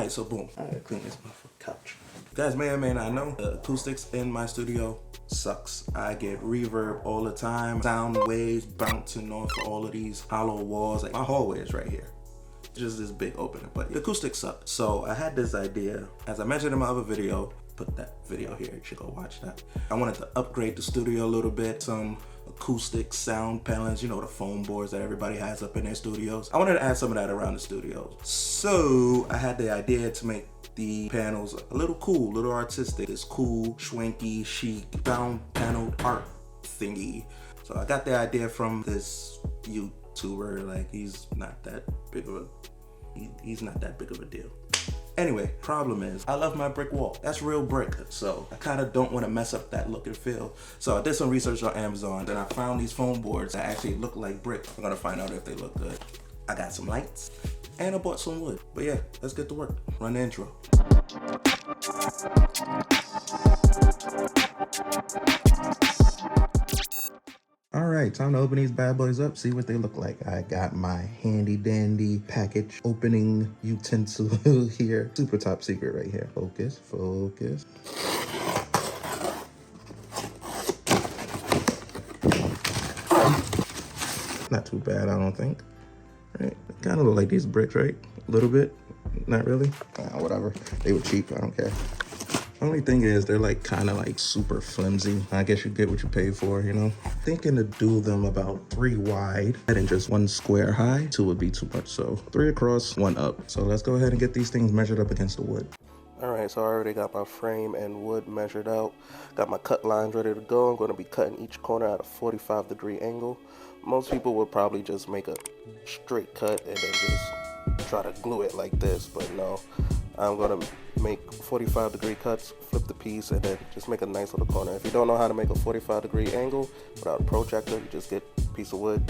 Alright, so boom. I gotta clean this motherfucking couch. You guys may or may not know, the acoustics in my studio sucks. I get reverb all the time, sound waves bouncing off all of these hollow walls. Like my hallway is right here. Just this big opening, but the acoustics suck. So I had this idea, as I mentioned in my other video, put that video here, you should go watch that. I wanted to upgrade the studio a little bit, some acoustic sound panels, you know, the foam boards that everybody has up in their studios. I wanted to add some of that around the studios. So I had the idea to make the panels a little cool, a little artistic, this cool, schwanky, chic, sound paneled art thingy. So I got the idea from this YouTuber, like he's not that big of a deal. Anyway, problem is, I love my brick wall. That's real brick, so I kind of don't want to mess up that look and feel. So I did some research on Amazon, and I found these foam boards that actually look like brick. I'm gonna find out if they look good. I got some lights, and I bought some wood. But yeah, let's get to work. Run the intro. All right, time to open these bad boys up, see what they look like. I got my handy dandy package opening utensil here. Super top secret right here. Focus, focus. Not too bad, I don't think. Right, kind of look like these bricks, right? A little bit, not really. Whatever, they were cheap, I don't care. Only thing is, they're like kind of like super flimsy. I guess you get what you pay for, you know? Thinking to do them about 3 wide and just 1 square high. 2 would be too much, so 3 across, 1 up. So let's go ahead and get these things measured up against the wood. All right, so I already got my frame and wood measured out. Got my cut lines ready to go. I'm gonna be cutting each corner at a 45-degree angle. Most people would probably just make a straight cut and then just try to glue it like this, but no. I'm gonna make 45-degree cuts, flip the piece, and then just make a nice little corner. If you don't know how to make a 45-degree angle without a protractor, you just get a piece of wood.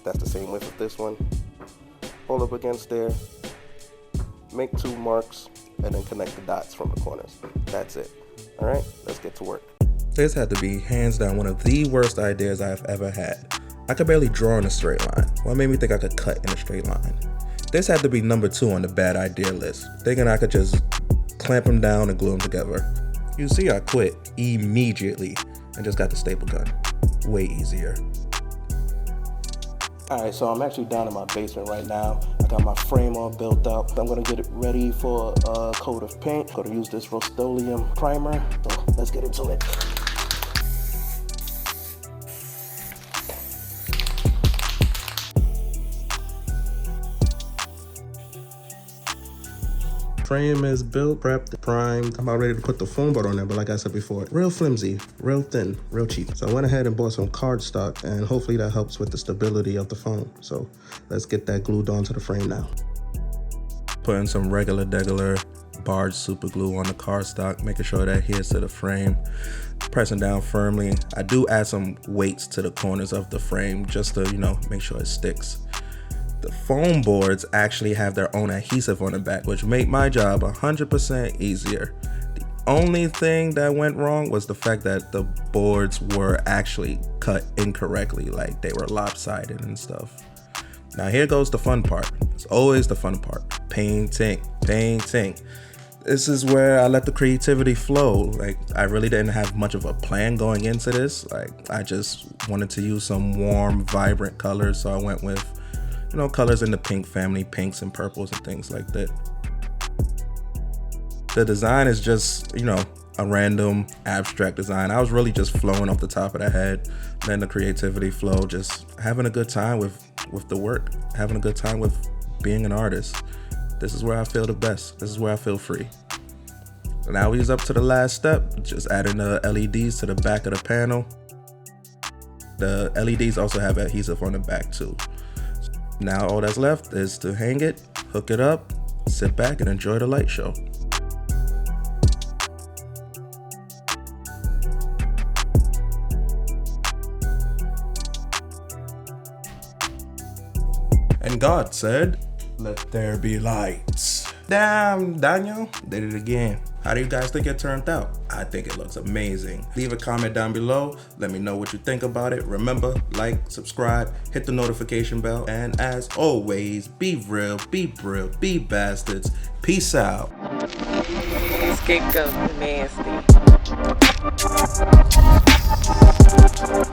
That's the same width as this one. Hold up against there, make 2 marks, and then connect the dots from the corners. That's it. All right, let's get to work. This had to be hands down one of the worst ideas I've ever had. I could barely draw in a straight line. What made me think I could cut in a straight line? This had to be number 2 on the bad idea list, thinking I could just clamp them down and glue them together. You see, I quit immediately and just got the staple gun. Way easier. Alright, so I'm actually down in my basement right now. I got my frame all built up. I'm gonna get it ready for a coat of paint. Gonna use this Rust-Oleum primer, so let's get into it. Frame is built, prepped, primed. I'm about ready to put the foam board on there, but like I said before, real flimsy, real thin, real cheap. So I went ahead and bought some cardstock, and hopefully that helps with the stability of the foam. So let's get that glued onto the frame now. Putting some regular barge super glue on the cardstock, making sure that adheres to the frame. Pressing down firmly. I do add some weights to the corners of the frame just to, you know, make sure it sticks. The foam boards actually have their own adhesive on the back, which made my job 100% easier. The only thing that went wrong was the fact that the boards were actually cut incorrectly, like they were lopsided and stuff. Now here goes the fun part. It's always the fun part. Painting. This is where I let the creativity flow. Like, I really didn't have much of a plan going into this. Like, I just wanted to use some warm, vibrant colors, so I went with, you know, colors in the pink family, pinks and purples and things like that. The design is just, you know, a random abstract design. I was really just flowing off the top of the head, letting the creativity flow, just having a good time with the work, having a good time with being an artist. This is where I feel the best. This is where I feel free. Now he's up to the last step, just adding the LEDs to the back of the panel. The LEDs also have adhesive on the back too. Now all that's left is to hang it, hook it up, sit back and enjoy the light show. And God said, "Let there be lights." Damn, Daniel did it again. How do you guys think it turned out? I think it looks amazing. Leave a comment down below. Let me know what you think about it. Remember, like, subscribe, hit the notification bell, and as always, be real, be brilliant, be bastards. Peace out. Scapegoat nasty.